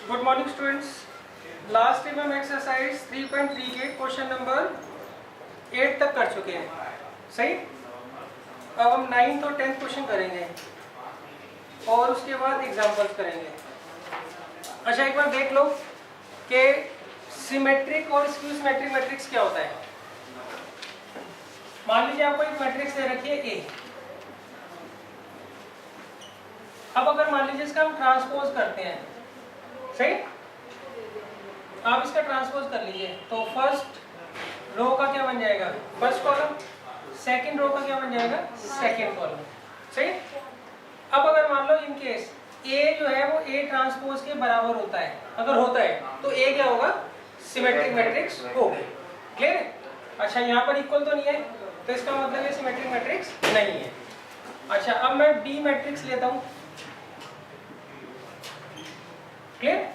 Good morning students. Last time हम exercise 3.3 के question number 8 तक कर चुके हैं, सही। अब हम 9th और 10th क्वेश्चन करेंगे और उसके बाद एग्जाम्पल्स करेंगे। अच्छा, एक बार देख लो कि सिमेट्रिक और स्क्यू सिमेट्रिक मैट्रिक्स क्या होता है। मान लीजिए आपको एक मैट्रिक्स दे रखी है ए। अब अगर मान लीजिए इसका हम ट्रांसपोज करते हैं, सही, आप इसका ट्रांसपोज कर लीजिए तो फर्स्ट रो का क्या बन जाएगा, फर्स्ट कॉलम। सेकंड रो का क्या बन जाएगा, सेकंड कॉलम, सही। अब अगर मान लो इन केस ए जो है वो ए ट्रांसपोज के बराबर होता है, अगर होता है तो ए क्या होगा, सिमेट्रिक मैट्रिक्स होगा। क्लियर है। अच्छा, यहाँ पर इक्वल तो नहीं है तो इसका मतलब ये सिमेट्रिक मैट्रिक्स नहीं है। अच्छा, अब मैं बी मैट्रिक्स लेता हूँ। क्लियर।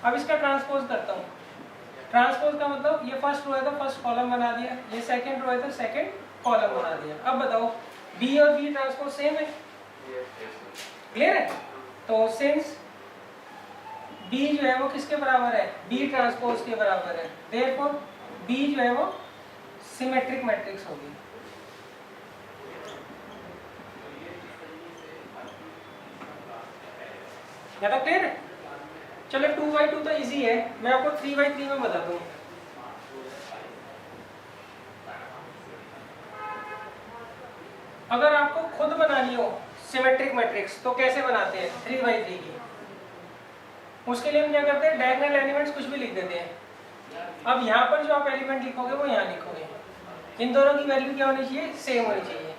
अब इसका ट्रांसपोज करता हूँ। ट्रांसपोज का मतलब ये फर्स्ट रो है तो फर्स्ट कॉलम बना दिया, ये सेकंड रो है तो सेकंड कॉलम बना दिया। अब बताओ बी और बी ट्रांसपोज सेम है। क्लियर है। तो सिंस बी जो है वो किसके बराबर है, बी ट्रांसपोज के बराबर है, देयरफॉर बी जो है वो सिमेट्रिक मैट्रिक्स होगी। ज्यादा क्लियर है। चलो 2/2 तो इजी है, मैं आपको 3/3 में बताता हूँ। अगर आपको खुद बनानी हो सिमेट्रिक मैट्रिक्स तो कैसे बनाते हैं 3/3 की। उसके लिए हम क्या करते हैं, डायगोनल एलिमेंट्स कुछ भी लिख देते हैं। अब यहाँ पर जो आप एलिमेंट लिखोगे वो यहाँ लिखोगे, इन दोनों की वैल्यू क्या होनी चाहिए, सेम होनी चाहिए।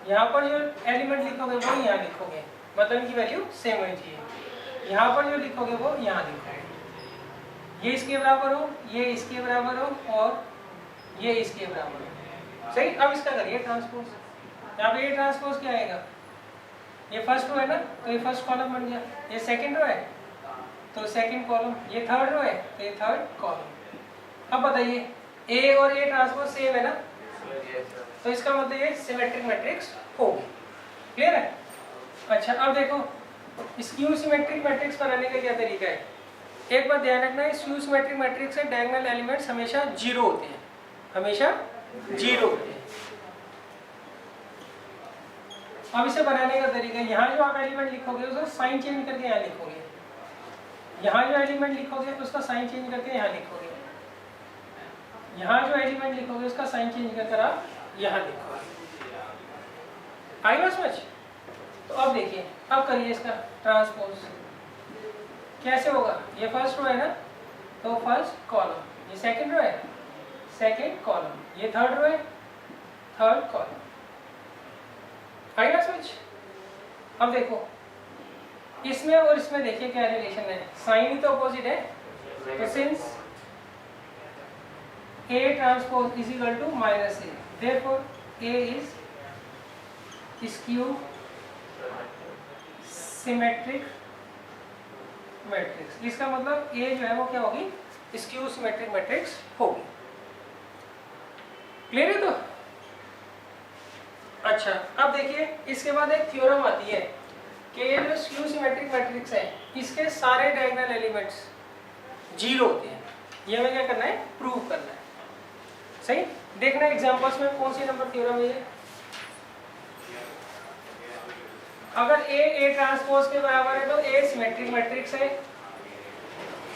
यहाँ पर जो एलिमेंट लिखोगे वो यहाँ लिखोगे, मतलब इनकी वैल्यू सेम होनी चाहिए। यहाँ पर जो लिखोगे वो यहाँ लिखोगे। ये इसके बराबर हो, ये इसके बराबर हो और ये इसके बराबर हो, सही। अब इसका करिए ट्रांसपोज। यहाँ पे ये ट्रांसपोज क्या आएगा, ये फर्स्ट रो है ना तो ये फर्स्ट कॉलम बन गया, ये सेकंड रो है तो सेकंड कॉलम, ये थर्ड रो है तो ये थर्ड कॉलम। अब बताइए ए और ए ट्रांसपोज सेम है ना, तो इसका मतलब ये सिमेट्रिक मैट्रिक्स होगी। क्लियर है। अच्छा, अब देखो स्क्यू सिमेट्रिक मैट्रिक्स बनाने का क्या तरीका है। एक बात ध्यान रखना है, स्क्यू सिमेट्रिक मैट्रिक्स के डायगोनल एलिमेंट्स हमेशा जीरो होते हैं, हमेशा जीरो होते हैं। अब इसे बनाने का तरीका, यहाँ जो आप एलिमेंट लिखोगे उसका साइन चेंज करके यहाँ लिखोगे, यहाँ जो एलिमेंट लिखोगे उसका साइन चेंज करके यहाँ लिखोगे, यहाँ जो एलिमेंट लिखोगे उसका साइन चेंज कर आप यहाँ लिखोगे। आई बात समझ। तो अब देखिए, अब करिए इसका ट्रांसपोज। कैसे होगा, ये फर्स्ट रो है ना तो फर्स्ट कॉलम, ये सेकंड रो है सेकंड कॉलम, ये थर्ड रो है थर्ड कॉलम। आई बात समझ। अब देखो इसमें और इसमें देखिए क्या रिलेशन है, साइन ही तो अपोजिट है। तो since A transpose is equal to minus A, therefore A is skew symmetric matrix। इसका मतलब A जो है वो क्या होगी, skew symmetric matrix होगी। क्लियर है। तो अच्छा, अब देखिए इसके बाद एक थ्योरम आती है कि ये जो स्क्यू सिमेट्रिक मैट्रिक्स है इसके सारे डायगोनल एलिमेंट्स जीरो होते हैं। ये हमें क्या करना है, प्रूव करना है, सही। देखना एग्जांपल्स में कौन सी नंबर थ्योरम है ये। अगर ए ट्रांसपोज के बराबर है तो ए सिमेट्रिक मैट्रिक्स है,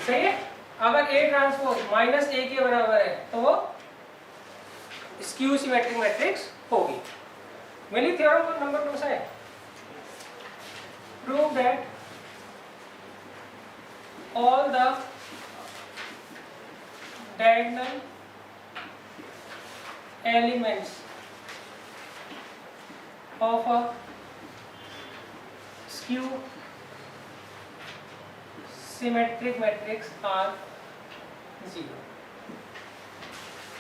सही है। अगर ए ट्रांसपोज माइनस ए के बराबर है तो वो स्क्यू सिमेट्रिक मैट्रिक्स होगी। मिली थ्योरम नंबर 2 से। Prove that all the diagonal elements of a skew symmetric matrix are zero।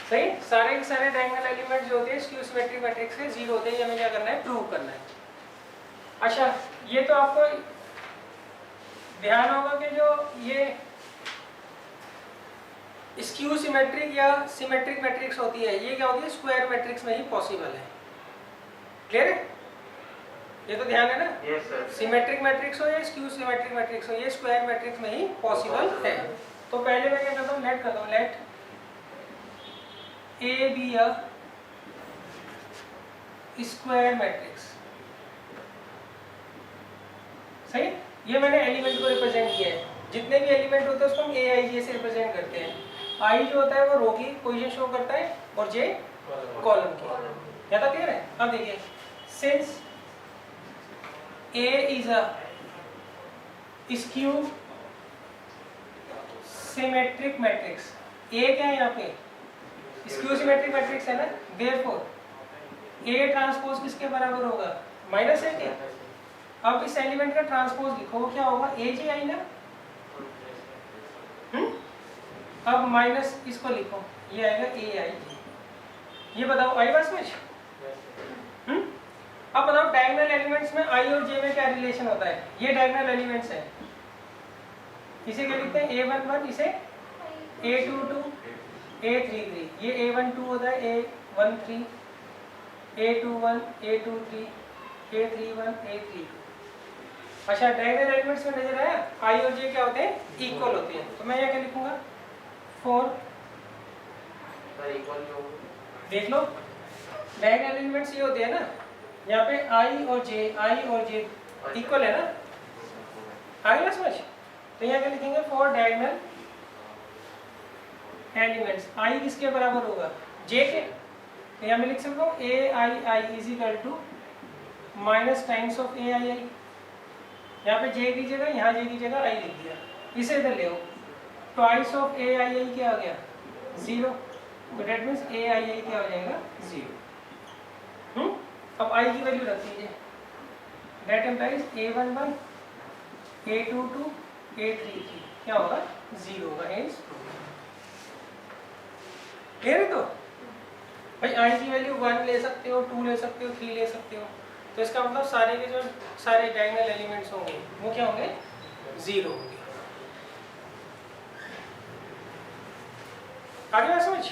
सही, सारे के सारे डायगोनल एलिमेंट जो होते हैं स्क्यू सिमेट्रिक मैट्रिक्स के जीरो होते हैं। ये हमें क्या करना है, प्रूव करना है। अच्छा, ये तो आपको ध्यान होगा कि जो ये स्क्यू सिमेट्रिक या सिमेट्रिक मैट्रिक्स होती है ये क्या होती है, स्क्वायर मैट्रिक्स में ही पॉसिबल है। क्लियर है। ये तो ध्यान है ना। Yes sir. सिमेट्रिक मैट्रिक्स हो या स्क्यू सिमेट्रिक मैट्रिक्स हो, ये स्क्वायर मैट्रिक्स में ही पॉसिबल है। तो पहले मैं क्या करता हूँ, लेट करता हूँ, let A B a square matrix. सही, ये मैंने एलिमेंट को रिप्रेजेंट किया है। जितने भी एलिमेंट होते हैं उसको हम ए आई जे से रिप्रेजेंट करते हैं। आई जो होता है वो रो की पोजीशन शो करता है और जे कॉलम की। ज्यादा क्लियर है। अब देखिए, since A is a skew symmetric matrix, A क्या है यहाँ पे, स्क्यू सिमेट्रिक मैट्रिक्स है ना, देयरफॉर ए ट्रांसपोज किसके बराबर होगा, माइनस ए के। अब इस एलिमेंट का ट्रांसपोज लिखो, वो क्या होगा, ए जे आई ना। अब माइनस इसको लिखो, ये आएगा ए आई। ये बताओ आई बात समझ। अब बताओ डायगोनल एलिमेंट्स में आई और जे में क्या रिलेशन होता है। ये डायगोनल एलिमेंट्स है, इसे क्या लिखते हैं, a11, इसे a22, a33। ये a12 होता है, a13, a21, a23, a31, a32। अच्छा, डायगोनल एलिमेंट्स में नजर आया, आई और जे क्या होते हैं, इक्वल होते हैं। तो मैं यहाँ क्या लिखूंगा, 4। देख लो, डायगोनल एलिमेंट्स ये होते हैं ना, यहाँ पे आई और जे इक्वल है ना, आ गया समझ। तो यहाँ क्या लिखेंगे, 4 डायगोनल एलिमेंट्स, आई किसके बराबर होगा, जे के। तो यहाँ मैं लिख सकता हूँ A I I is equal to minus times of A I I. यहाँ पे जे की जगह, यहाँ जे की जगह आई लिख दिया। इसे इधर ले आओ, ट्वाइस ऑफ ए आई आई क्या हो गया, 0। तो डेट मीन्स ए आई आई क्या हो जाएगा, 0। अब आई की वैल्यू रख दीजिए, date implies a11, a22, a33 क्या होगा, 0 होगा। हेंस क्लियर है। तो भाई आई की वैल्यू 1 ले सकते हो, 2 ले सकते हो, 3 ले सकते हो। तो इसका मतलब सारे के जो सारे डायगोनल एलिमेंट्स होंगे वो क्या होंगे, 0 होंगे। आगे बात समझ।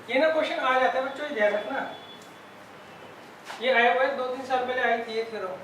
ये ना क्वेश्चन आ जाता है बच्चों, ये ध्यान रखना। ये आया हुआ है 2-3 साल पहले आई थी, ये करो।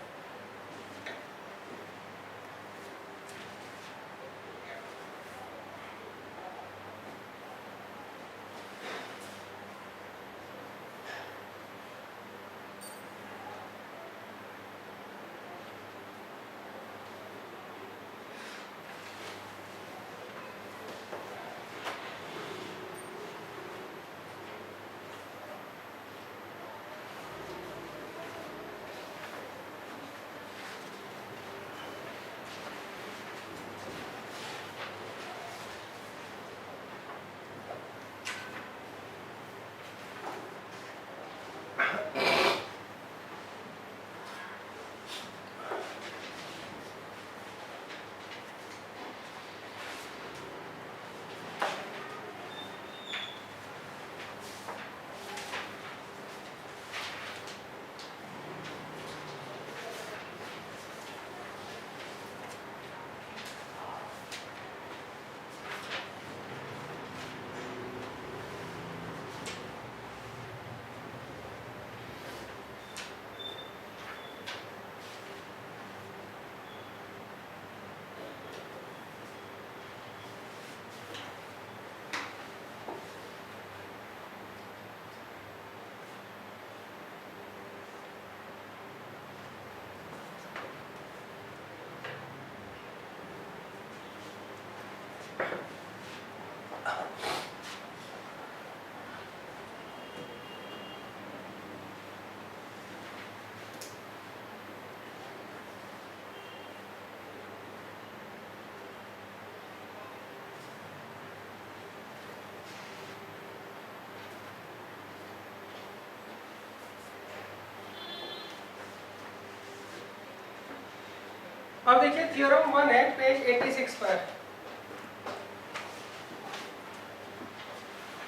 अब देखिए थ्योरम 1 है पेज 86 पर।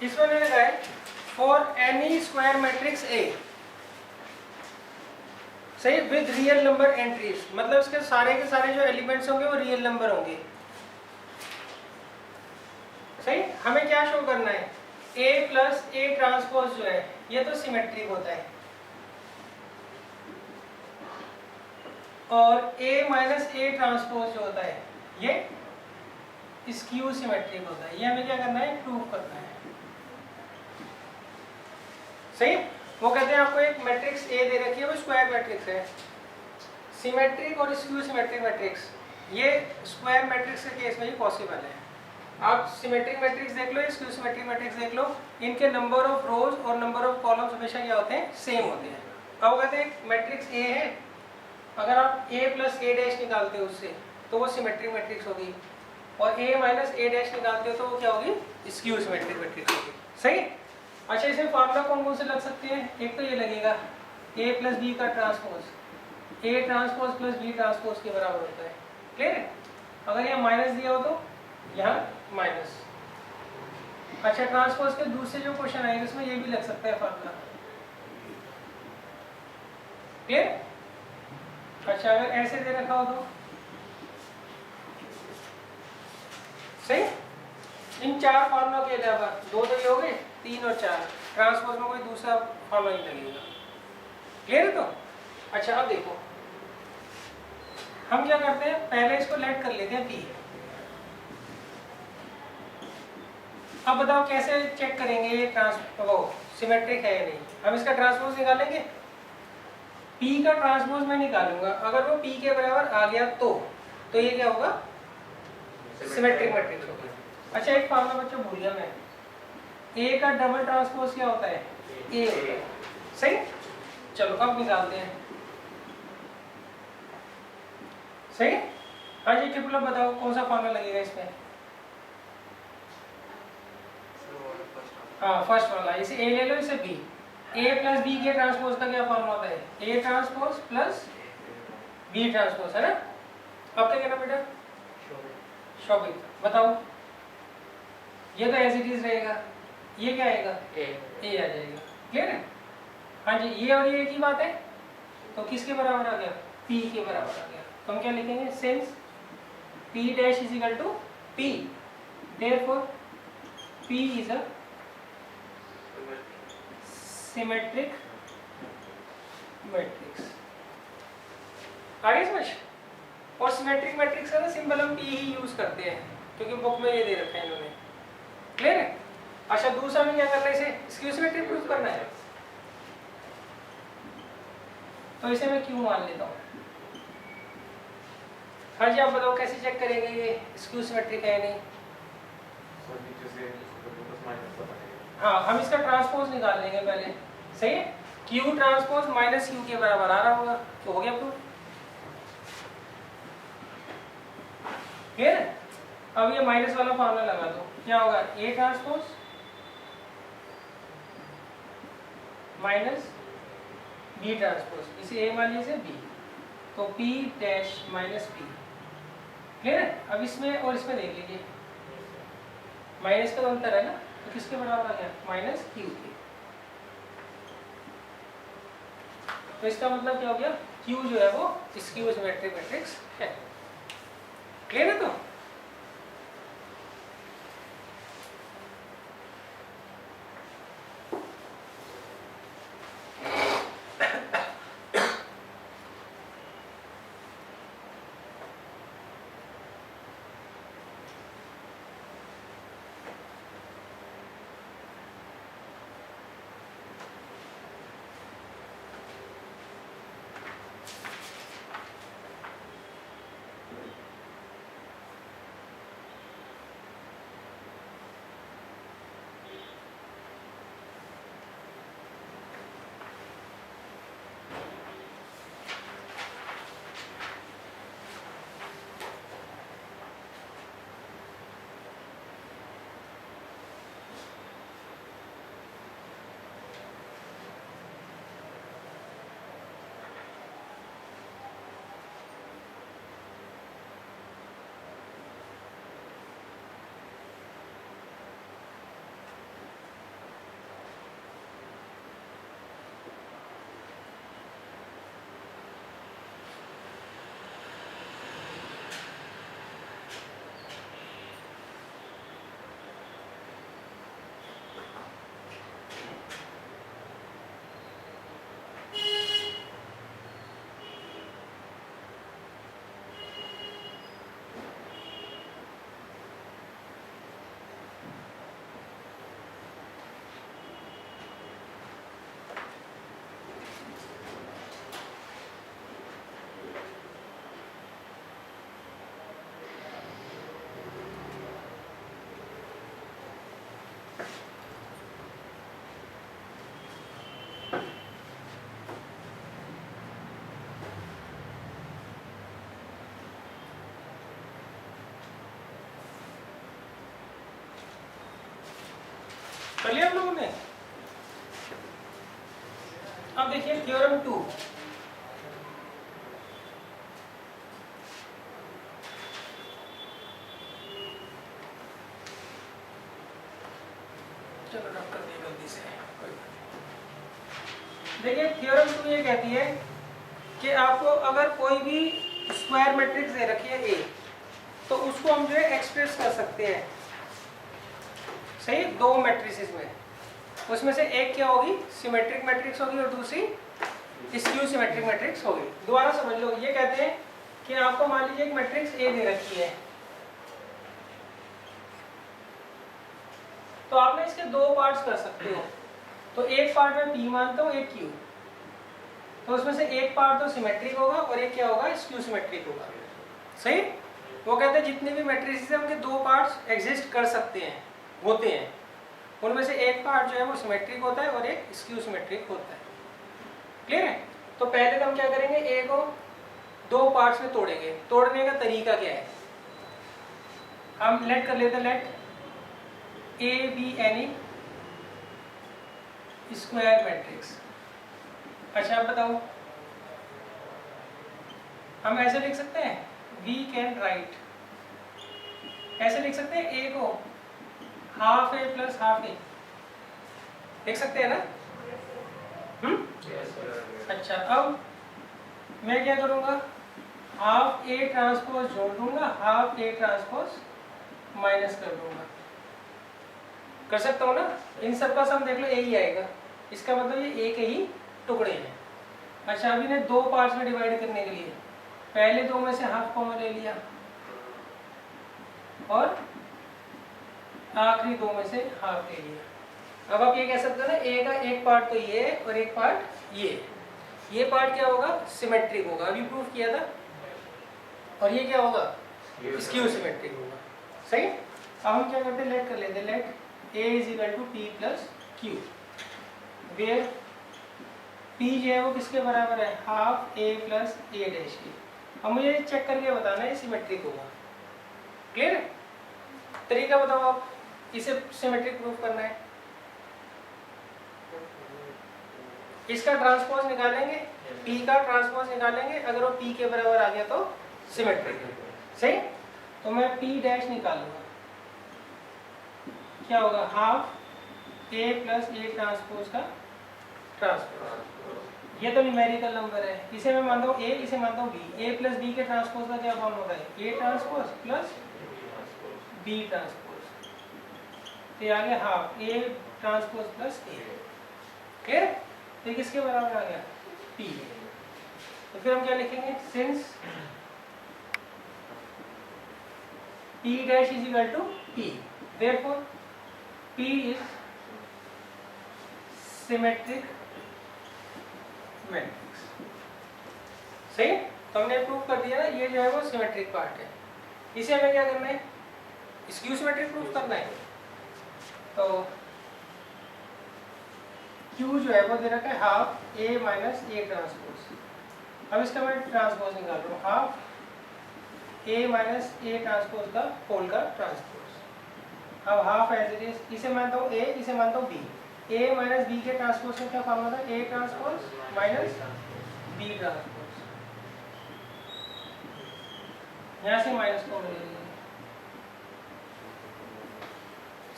इसमें मैंने लिखा है for any square matrix A, सही, विद रियल नंबर एंट्रीज, मतलब इसके सारे के सारे जो एलिमेंट्स होंगे वो रियल नंबर होंगे। सही, हमें क्या शो करना है, ए प्लस ए ट्रांसपोज जो है ये तो सिमेट्रिक होता है, और ए माइनस ए ट्रांसपोज जो होता है ये स्क्यू सिमेट्रिक होता है। ये हमें क्या करना है, प्रूव करना है। सही, वो कहते हैं आपको एक मैट्रिक्स ए दे रखी है, वो स्क्वायर मैट्रिक्स है, सिमेट्रिक और स्क्यू सिमेट्रिक मैट्रिक्स, ये स्क्वायर मैट्रिक्स के केस में ही पॉसिबल है। आप सिमेट्रिक मैट्रिक्स देख लो, स्क्यू सिमेट्रिक मैट्रिक्स देख लो, इनके नंबर ऑफ रोज और नंबर ऑफ कॉलम्स हमेशा क्या होते हैं, सेम होते हैं। अब कहते हैं मैट्रिक्स ए है, अगर आप a प्लस ए डैश निकालते हो उससे तो वो सिमेट्रिक मैट्रिक्स होगी, और a माइनस ए डैश निकालते हो तो वो क्या होगी, स्क्यू सिमेट्रिक मैट्रिक्स होगी। सही। अच्छा, इसमें फार्मूला कौन कौन से लग सकते हैं, एक तो ये लगेगा a प्लस बी का transpose, a transpose plus b transpose के बराबर होता है। क्लियर है। अगर यहाँ माइनस दिया हो तो यहाँ माइनस। अच्छा, ट्रांसपोज के दूसरे जो क्वेश्चन आएंगे उसमें ये भी लग सकता है फार्मूला। क्लियर। अच्छा, अगर ऐसे दे रखा हो तो सही। इन चार फार्मूलों के अलावा दो तो ये हो गए, 3 और 4, ट्रांसपोज में कोई दूसरा फार्मूला नहीं लगेगा। क्लियर है। तो अच्छा, अब देखो हम क्या करते हैं, पहले इसको लेट कर लेते हैं पी। अब बताओ कैसे चेक करेंगे ये वो सिमेट्रिक है या नहीं। हम इसका ट्रांसपोज निकालेंगे, P का ट्रांसपोज मैं निकालूंगा, अगर वो P के बराबर आ गया तो ये क्या होगा, सिमेट्रिक मैट्रिक्स होगा। अच्छा, एक फार्मूला बच्चों भूल गया मैं, A का डबल ट्रांसपोज क्या होता है, A होता है। सही। चलो अब निकालते हैं। सही। हाँ जी, ट्रिपल बताओ कौन सा फार्मूला लगेगा इसमें। हाँ, फर्स्ट वाला, इसे A ले लो, इसे B। A प्लस बी के ट्रांसपोज का क्या फॉर्मूला होता है, A transpose plus B transpose, है ना। अब क्या कहना बेटा, शोभित बताओ। ये तो एज इट इज रहेगा, ये क्या आएगा, A आ जाएगा। क्लियर है। हाँ जी, ये और ये एक ही बात है, तो किसके बराबर आ गया, P के बराबर आ गया। तो हम क्या लिखेंगे, since P dash is equal to P, therefore P is a symmetric matrix. आगे समझ। और सिमेट्रिक मैट्रिक्स का ना सिंबल हम P ही यूज करते हैं, क्योंकि बुक में ये दे रखा है इन्होंने। क्लियर है। अच्छा, दूसरा में क्या करना है, इसे स्क्यू सिमेट्रिक प्रूफ करना है, तो इसे मैं क्यों मान लेता हूँ। हाँ जी, आप बताओ कैसे चेक करेंगे ये स्क्यू सिमेट्रिक है या नहीं। हाँ, हम इसका ट्रांसपोज निकाल लेंगे पहले। सही है। Q ट्रांसपोज माइनस Q के बराबर आ रहा होगा, तो हो गया प्रूफ। क्लियर है। अब ये माइनस वाला फॉर्मूला लगा दो, क्या होगा, A transpose minus B transpose, इसे A मान लीजिए B, तो P dash minus P। Clear है। अब इसमें और इसमें देख लीजिए, माइनस का तो अंतर है ना, तो किसके बराबर आ गया, माइनस Q के। तो इसका मतलब क्या हो गया, Q जो है वो स्क्यू सिमेट्रिक मैट्रिक्स है। क्लियर है। तो आप लोगों ने? अब देखिए थ्योरम 2, चलो रब कर दिया गलती से, देखिए थ्योरम 2 ये कहती है कि आपको अगर कोई भी स्क्वायर मैट्रिक्स दे रखी है ए, तो उसको हम जो है एक्सप्रेस कर सकते हैं, सही, दो मैट्रिसेस में। उसमें से एक क्या होगी, सिमेट्रिक मैट्रिक्स होगी और दूसरी स्क्यू सिमेट्रिक मैट्रिक्स होगी। दोबारा समझ लो, ये कहते हैं कि आपको मान लीजिए एक मैट्रिक्स ए दे रखी है, तो आपने इसके दो पार्ट्स कर सकते हो। तो एक पार्ट में पी मानता हूँ, एक क्यू, तो उसमें से एक पार्ट तो सिमेट्रिक होगा और एक क्या होगा, स्क्यू सिमेट्रिक होगा, सही। वो कहते हैं जितने भी मैट्रिसेस हैं उनके दो पार्ट्स एग्जिस्ट कर सकते हैं, होते हैं, उनमें से एक पार्ट जो है वो सिमेट्रिक होता है और एक स्क्यू सिमेट्रिक होता है। क्लियर है? तो पहले तो हम क्या करेंगे, ए को दो पार्ट्स में तोड़ेंगे। तोड़ने का तरीका क्या है, हम लेट कर लेते हैं, let A B any square matrix. अच्छा आप बताओ, हम ऐसे लिख सकते हैं, वी कैन राइट, ऐसे लिख सकते हैं ए को हाफ ए प्लस हाफ ए, लिख सकते हैं ना? अच्छा, अब मैं क्या करूँगा, हाफ ए ट्रांसपोज जोड़ दूंगा, हाफ ए ट्रांसपोज माइनस कर दूंगा, कर सकता हूँ ना? इन सब का सम देख लो ए ही आएगा, इसका मतलब ये एक ही टुकड़े हैं। अच्छा, अभी ने दो पार्ट्स में डिवाइड करने के लिए पहले दो में से हाफ कॉमन ले लिया और आखिरी दो में से हाफ ले लिया। अब आप ये कह सकते हो ना, ए का एक पार्ट तो ये और एक पार्ट ये पार्ट क्या होगा, सिमेट्रिक होगा, अभी प्रूफ किया था, और ये क्या होगा, स्क्यू सिमेट्रिक होगा, सही। अब हम क्या करते हैं, लेट कर लेते हैं, let A is equal to P plus Q, where P जो है वो किसके बराबर है, half A plus A dash की। अब मुझे चेक करके बताना है सिमेट्रिक होगा, क्लियर है? तरीका बताओ आप, इसे सिमेट्रिक प्रूफ करना है, इसका ट्रांसपोज निकालेंगे, पी का ट्रांसपोज निकालेंगे, अगर वो पी के बराबर आ गया तो सिमेट्रिक है, सही। तो मैं पी डैश निकालूंगा, क्या होगा, half A plus A transpose का ट्रांसपोज। ये तो न्यूमेरिकल नंबर है, इसे मैं मानता हूँ ए, इसे मानता हूँ बी। ए प्लस बी के ट्रांसपोज का क्या फॉर्म होता है, A transpose plus B transpose, तो ये आ गया half A transpose plus A, clear? तो किसके बराबर आ गया, पी। तो फिर हम क्या लिखेंगे, since P dash is equal to P, therefore P is symmetric matrix, सही। तो हमने प्रूव कर दिया ना, ये जो है वो सिमेट्रिक पार्ट है। इसे हमें क्या करना है, स्क्यू सिमेट्रिक प्रूफ करना है। तो Q जो है वो दे रखा है half A minus A transpose. अब इसका मैं ट्रांसपोज निकाल रहा हूँ, half A minus A transpose का होल का ट्रांसपोज। अब हाफ एज इट इज, इसे मानता हूँ ए, इसे मानता हूँ बी। ए माइनस बी के ट्रांसपोज का क्या फॉर्म होता है, A transpose minus B transpose. यहाँ से माइनस को ले लीजिए,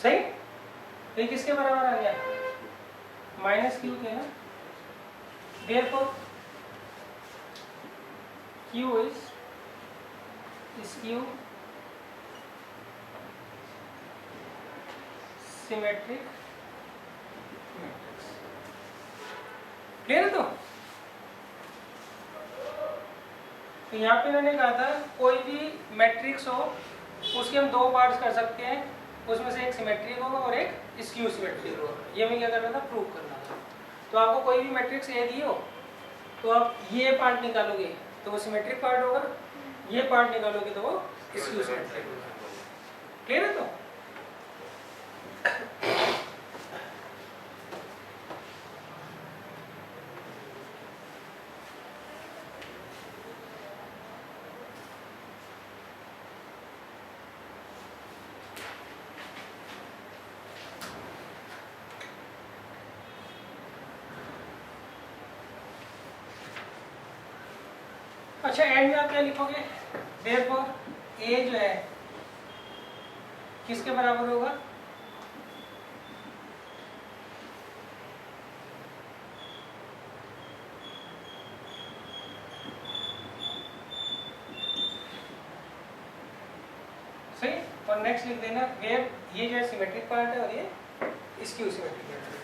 सही। तो ये किसके बराबर आ गया, माइनस क्यू के ना, therefore Q is skew symmetric matrix, clear है? तो यहाँ पे मैंने कहा था कोई भी मैट्रिक्स हो उसके हम दो पार्ट्स कर सकते हैं, उसमें से एक सिमेट्रिक होगा और एक स्क्यू सिमेट्रिक होगा। ये मैं क्या करना था, प्रूव करना था। तो आपको कोई भी मैट्रिक्स ए दी हो तो आप ये पार्ट निकालोगे तो वो सिमेट्रिक पार्ट होगा, ये पार्ट निकालोगे तो वो स्क्यू सिमेट्रिक होगा, क्लियर है? तो अच्छा एंड में आप क्या लिखोगे? देयरफॉर ए जो है किसके बराबर होगा? सही। और नेक्स्ट लिख देना वेयर ये जो है सिमेट्रिक पार्ट है और ये स्क्यू सिमेट्रिक पार्ट है।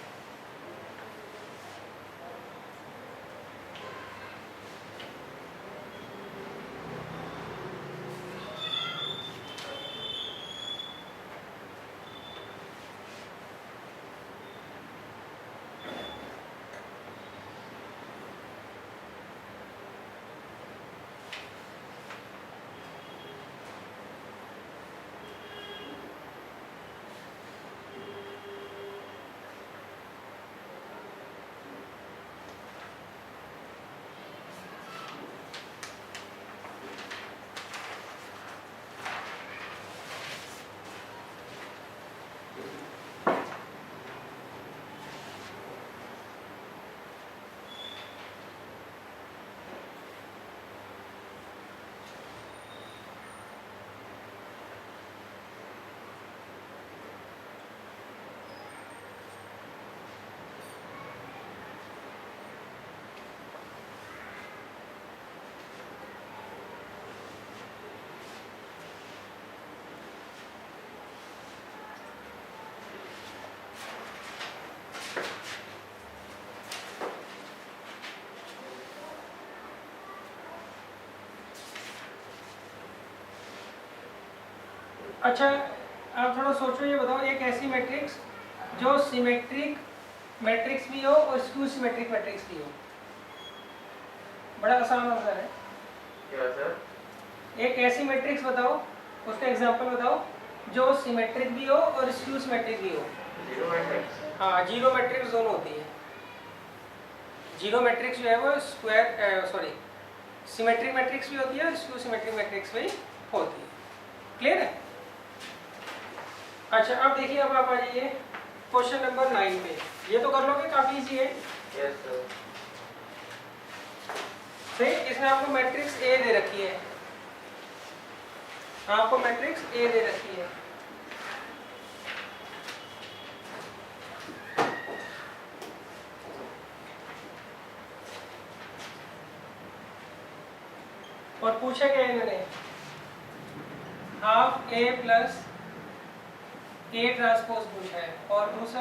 अच्छा आप थोड़ा सोचो, ये बताओ एक ऐसी मैट्रिक्स जो सिमेट्रिक मैट्रिक्स भी हो और स्क्यू सिमेट्रिक मैट्रिक्स भी हो। बड़ा आसान आंसर है। क्या सर? एक ऐसी मैट्रिक्स बताओ, उसका एग्जांपल बताओ जो सिमेट्रिक भी हो और स्क्यू सिमेट्रिक भी हो। Zero matrix. हाँ, जीरो मैट्रिक्स दोनों होती है। जीरो मैट्रिक्स जो है वो स्क्वायर सॉरी सिमेट्रिक मैट्रिक्स भी होती है और स्क्यू सिमेट्रिक मैट्रिक्स भी होती है। क्लियर है? अच्छा अब देखिए, अब आप आ जाइए क्वेश्चन नंबर 9 पे। ये तो कर लोगे, काफी इजी है। Yes sir. सही। इसमें आपको मैट्रिक्स ए दे रखी है, आपको मैट्रिक्स ए दे रखी है। और पूछा क्या इन्होंने? Half A plus A transpose पूछा है और दूसरा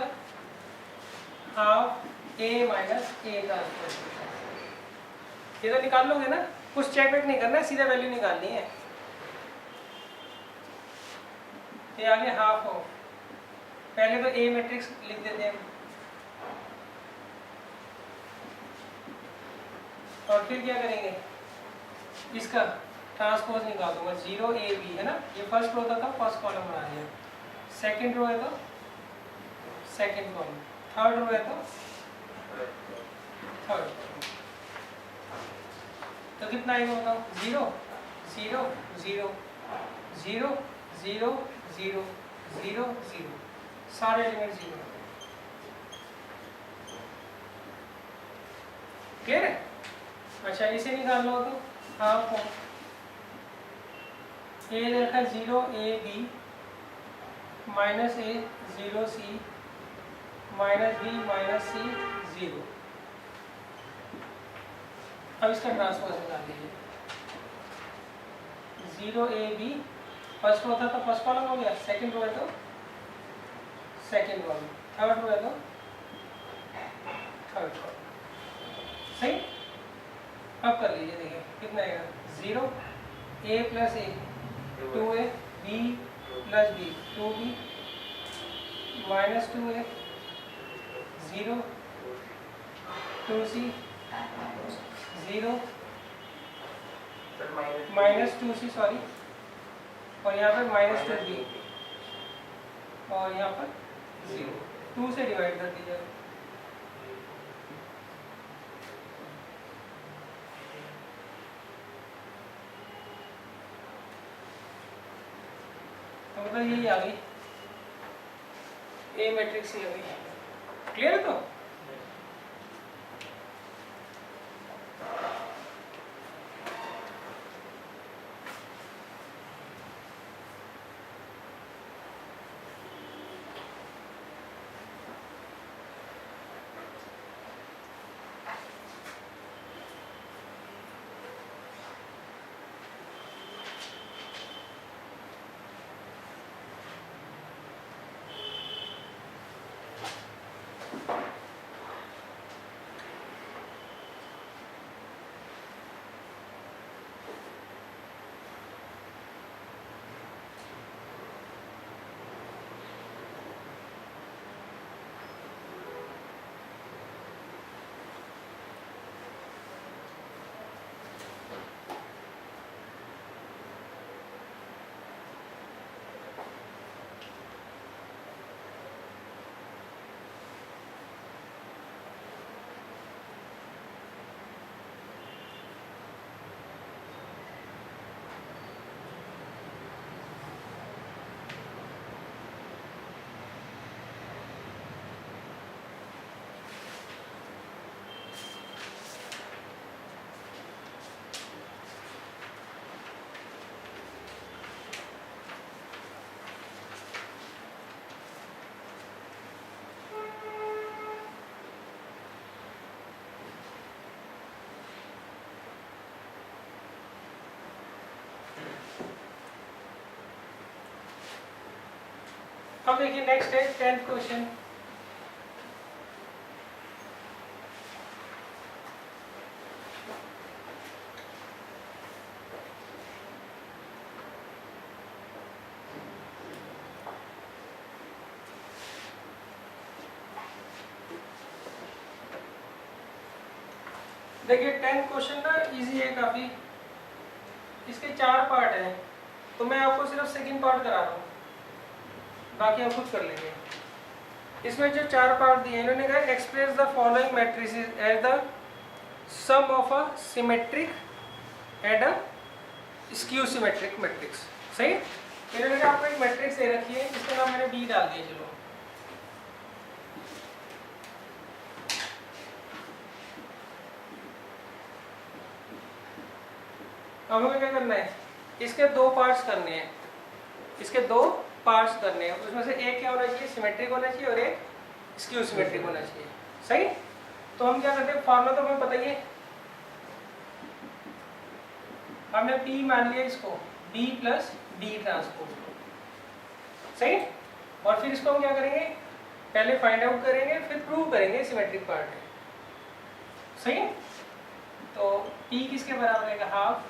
half A minus A transpose पूछा है। ये तो निकाल लोगे ना, कुछ चेक वेक नहीं करना है, सीधा वैल्यू निकालनी है। ये आगे हाफ हो, पहले तो ए मैट्रिक्स लिख देते हैं और फिर क्या करेंगे, इसका ट्रांसपोज निकाल दूंगा। 0 ए बी है ना, ये फर्स्ट रो था, फर्स्ट कॉलम बना दिया। सेकंड रो है तो सेकंड कॉलम, थर्ड रो है तो थर्ड कॉलम। तो कितना आएगा बताओ? 0 0 0 0 0 0 0 0, सारे एलिमेंट 0। क्लियर है? अच्छा इसे निकाल लो तो हाफ ए रखा 0 A B minus A 0 C minus B minus C 0। अब इसका ट्रांसपोज निकाल दीजिए। 0 ए बी फर्स्ट रो था तो फर्स्ट कॉलम हो गया, सेकंड रो है तो सेकंड कॉलम, थर्ड रो है तो थर्ड कॉलम। सही। अब कर लीजिए, देखिए कितना आएगा। 0 A plus A 2a B plus B 2b minus 2a 0 2c 0 minus 2c sorry, और यहाँ पर माइनस 2b और यहाँ पर 0। 2 से डिवाइड कर दीजिए। तो मतलब यही आ गई ए मैट्रिक्स ही आ गई। क्लियर है? तो अब देखिए नेक्स्ट है 10th क्वेश्चन। देखिए 10th क्वेश्चन ना इजी है काफी, इसके 4 पार्ट हैं, तो मैं आपको सिर्फ सेकंड पार्ट करा रहा हूँ, बाकी आप खुद कर लेंगे। इसमें जो 4 पार्ट दिए हैं, इन्होंने कहा express the following matrices as the sum of a symmetric and a skew symmetric matrix. सही, इन्होंने कहा आपको एक मैट्रिक्स दे रखी है, इसका नाम मैंने बी डाल दिया। चलो अब हमें क्या करना है, इसके 2 पार्ट्स करने हैं, इसके 2 पार्ट्स करने हैं। उसमें से एक क्या होना चाहिए, सिमेट्रिक होना चाहिए और एक स्क्यू सिमेट्रिक होना चाहिए। सही, तो हम क्या करते हैं, फॉर्मूला तो हमें पता ही है, हमने P मान लिया इसको B प्लस D ट्रांसपोज। सही, और फिर इसको हम क्या करेंगे, पहले फाइंड आउट करेंगे फिर प्रूव करेंगे सिमेट्रिक पार्ट है। सही, तो P किसके बराबर है, half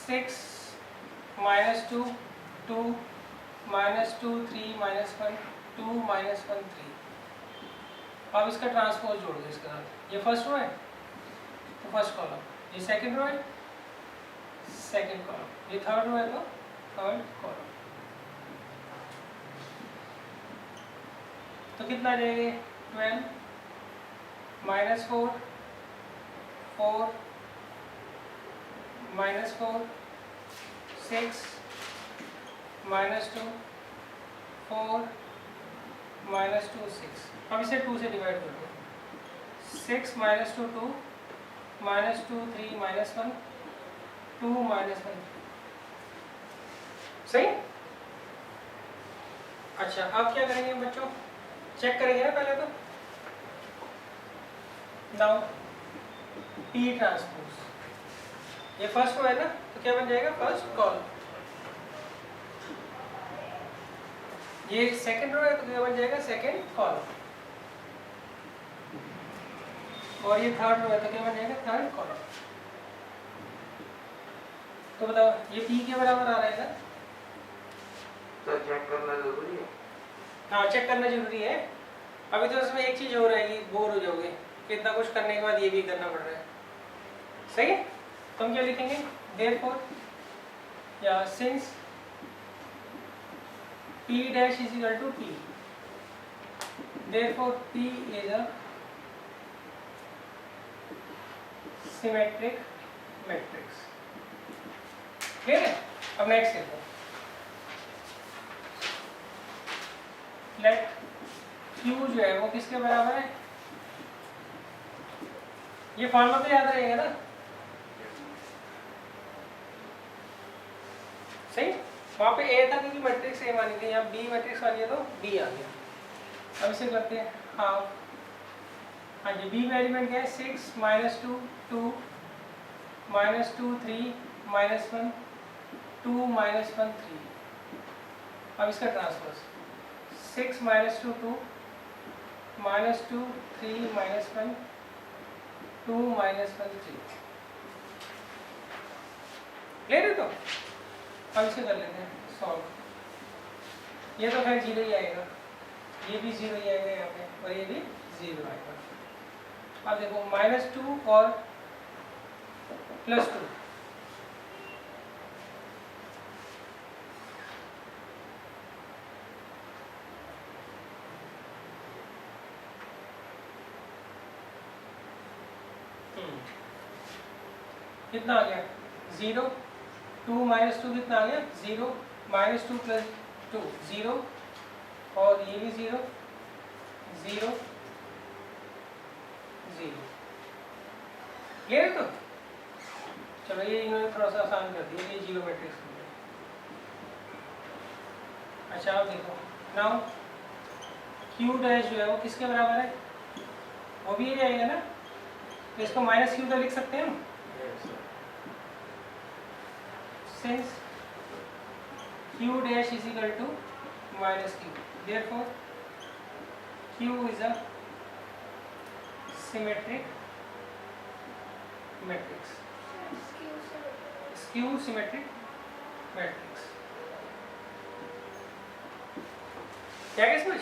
6 minus 2 2 minus 2 3 minus 1 2 minus 1 3। अब इसका ट्रांसपोज जोड़ दो इसके साथ। ये फर्स्ट रो है तो फर्स्ट कॉलम, ये सेकंड रो है सेकंड कॉलम, ये थर्ड रो है तो थर्ड कॉलम। तो कितना आ जाएगा, 12 माइनस 4 4 माइनस 4 6 माइनस 2 4 माइनस 2 6। अब इसे 2 से डिवाइड कर दो। 6 माइनस 2 2 माइनस 2 3 माइनस 1 2 माइनस 1। सही, अच्छा अब क्या करेंगे बच्चों, चेक करेंगे ना पहले तो। नाउ P ट्रांसपोज, ये फर्स्ट रो है ना, तो क्या बन जाएगा, फर्स्ट कॉलम। ये सेकंड रो है तो क्या बन जाएगा, सेकंड कॉलम। और ये थर्ड रो है तो क्या बन जाएगा, थर्ड कॉलम। तो बताओ ये P के बराबर आ रहा है ना, तो चेक करना जरूरी है। हाँ चेक करना जरूरी है। अभी तो इसमें एक चीज हो रहेगी, बोर हो जाओगे कि इतना कुछ करने के बाद ये भी करना पड़ रहा है। सही है, तो हम क्या लिखेंगे, therefore या since P dash is equal to P, therefore P is a symmetric matrix। Clear है, अब नेक्स्ट देखो, लेट Q जो है वो किसके बराबर है, ये फॉर्मूला तो याद रहेगा ना। सही, वहाँ पे A था क्योंकि मैट्रिक्स A मानी थी, यहाँ B मैट्रिक्स वाली है तो B आ गया। अब इसे करते हैं हाफ। हाँ जी, B में एलिमेंट क्या है, 6 माइनस 2 2 माइनस 2 3 माइनस 1 2 माइनस 1 3। अब इसका transpose 6 minus 2 2 minus 2 3 minus 1 2 minus 1 3। Clear है, तो अब इसे कर लेते हैं सॉल्व। ये तो खैर 0 ही आएगा, ये भी 0 ही आएगा यहाँ पे, और ये भी 0 आएगा। अब देखो माइनस 2 और प्लस 2, कितना आ गया, 0 2 माइनस 2 कितना आ गया, 0 माइनस 2 प्लस 2 0, और ये भी 0 0 0। क्लियर, तो चलो ये इन्होंने थोड़ा सा आसान कर दिया, ये 0 मैट्रिक्स हो गया। अच्छा अब देखो, नाउ Q डैश जो है वो किसके बराबर है, वो भी ये जाएगा ना, तो इसको माइनस Q तो लिख सकते हैं हम, since Q dash is equal to minus Q. Therefore, Q is a symmetric matrix. Skew symmetric matrix. क्या क्या समझ?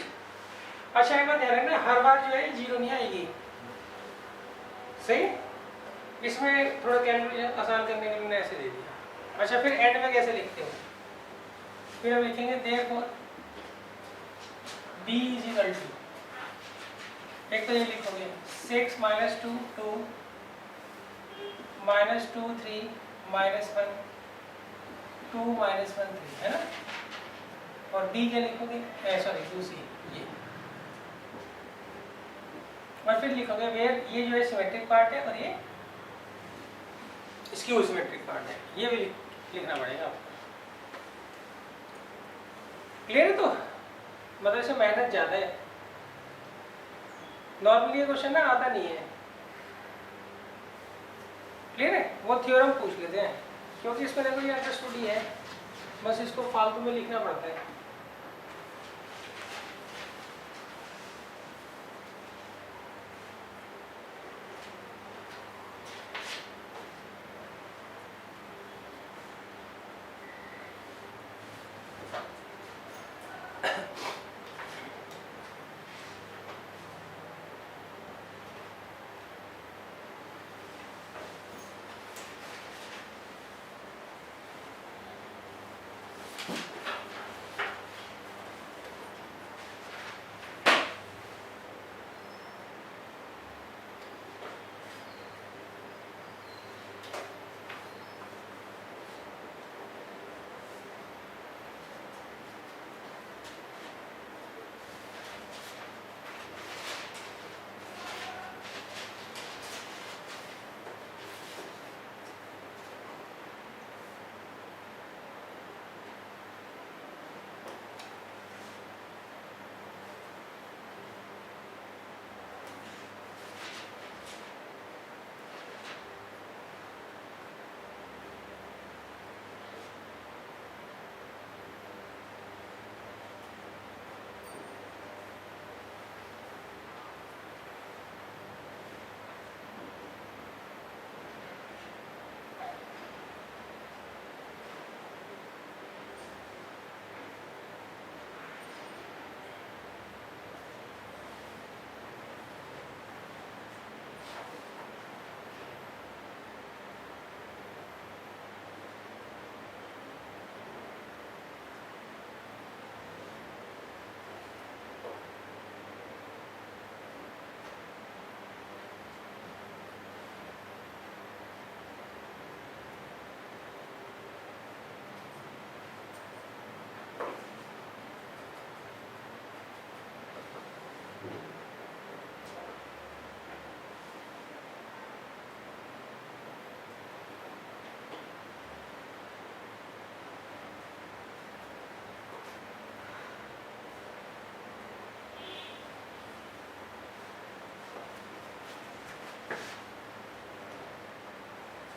अच्छा एक बात ध्यान रखना, हर बार जो है जीरो नहीं आएगी, सही? इसमें थोड़ा कैलकुलेशन आसान करने के लिए मैंने ऐसे दे दिया। अच्छा फिर एंड में कैसे लिखते हो? फिर हम लिखेंगे therefore b is equal to, एक तो ये लिखोगे 6 minus 2 2 minus 2 3 minus 1 2 minus 1 3, है ना? और b क्या लिखोगे? सॉरी दूसरी ये, और फिर लिखोगे वेयर, ये जो है सिमेट्रिक पार्ट है और ये स्क्यू सिमेट्रिक पार्ट है, ये भी लिखना पड़ेगा आपको। क्लियर है? तो मतलब इसमें मेहनत ज़्यादा है, नॉर्मली ये क्वेश्चन ना आता नहीं है। क्लियर है? वो थ्योरम पूछ लेते हैं, क्योंकि इसमें देखो ये अंडरस्टूड ही है, बस इसको फालतू में लिखना पड़ता है।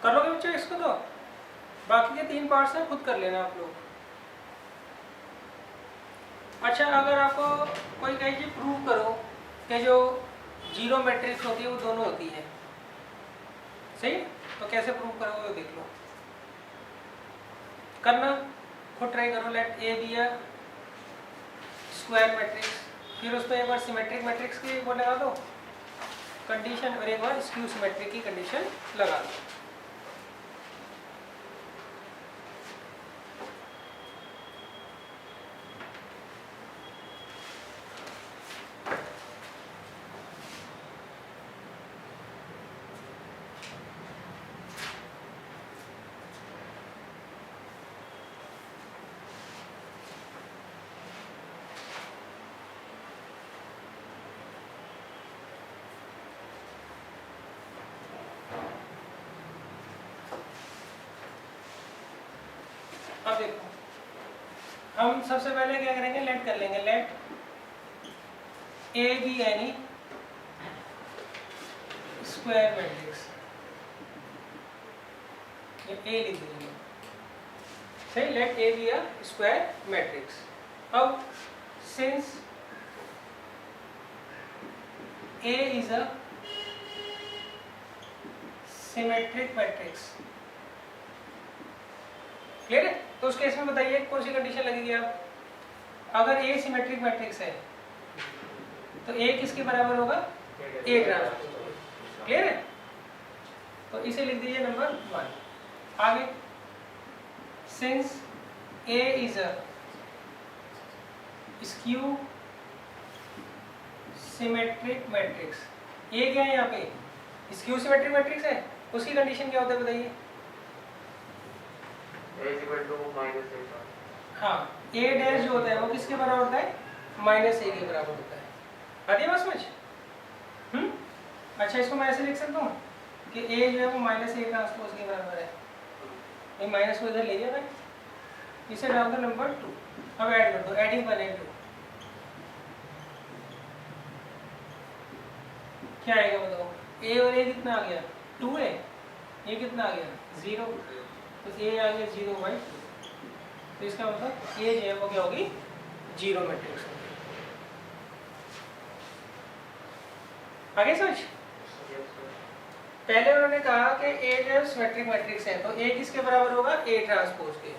कर लोगे बच्चों इसको? तो बाकी के 3 पार्ट्स हैं खुद कर लेना आप लोग। अच्छा अगर आपको कोई कहे कि प्रूव करो कि जो जीरो मैट्रिक्स होती है वो दोनों होती है, सही? तो कैसे प्रूव करोगे देख लो, करना खुद ट्राई करो। Let A B a square matrix, फिर उसमें एक बार सिमेट्रिक मैट्रिक्स की वो लगा दो कंडीशन और एक बार स्क्यू सिमेट्रिक की कंडीशन लगा दो। अब देखो हम सबसे पहले क्या करेंगे, लेट कर लेंगे, let A B any square matrix, ये ए लिख देंगे। सही, let A B a square matrix. अब since A is a symmetric matrix, clear है? तो उस केस में बताइए कौन सी कंडीशन लगेगी आप? अगर ए सिमेट्रिक मैट्रिक्स है तो ए किसके बराबर होगा? ए ट्रांसपोज, क्लियर है? तो इसे लिख दीजिए नंबर 1। आगे since A is a skew symmetric matrix, A क्या है यहाँ पे? स्क्यू सिमेट्रिक मैट्रिक्स है, उसकी कंडीशन क्या होता है बताइए? हाँ, ए डैश जो होता है वो किसके बराबर होता है? माइनस ए के बराबर होता है। आती है बात समझ? अच्छा, इसको मैं ऐसे लिख सकता हूँ कि ए जो है वो माइनस ए ट्रांसपोज के बराबर है। ये माइनस को इधर ले जाए, इसे डाल दो नंबर 2। अब ऐड कर दो, एडिंग 1 and 2 क्या आएगा बताओ? ए और ए कितना आ गया? 2 है, ये कितना आ गया? 0, तो ए आ गया 0/2। तो इसका मतलब ए जो है वो क्या होगी? 0 मैट्रिक्स होगी। आगे समझ? पहले उन्होंने कहा कि ए जो है सिमेट्रिक मैट्रिक्स है तो ए किसके बराबर होगा? ए ट्रांसपोज के।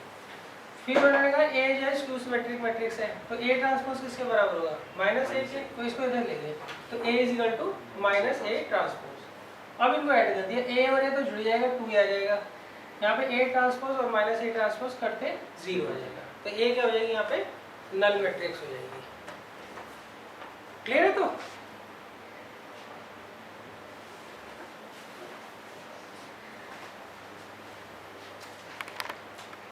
फिर उन्होंने कहा ए जो है स्क्यू सिमेट्रिक मैट्रिक्स है तो ए ट्रांसपोज किसके बराबर होगा? माइनस ए के। तो इसको इधर ले गए तो A is equal to minus A transpose. अब इनको ऐड कर दिया, ए और ए तो जुड़ जाएगा, 2 आ जाएगा। यहाँ पे ए ट्रांसपोज और माइनस ए ट्रांसपोज करते 0 आ जाएगा, तो ए क्या हो जाएगी? यहाँ पे नल मैट्रिक्स हो जाएगी। क्लियर है? तो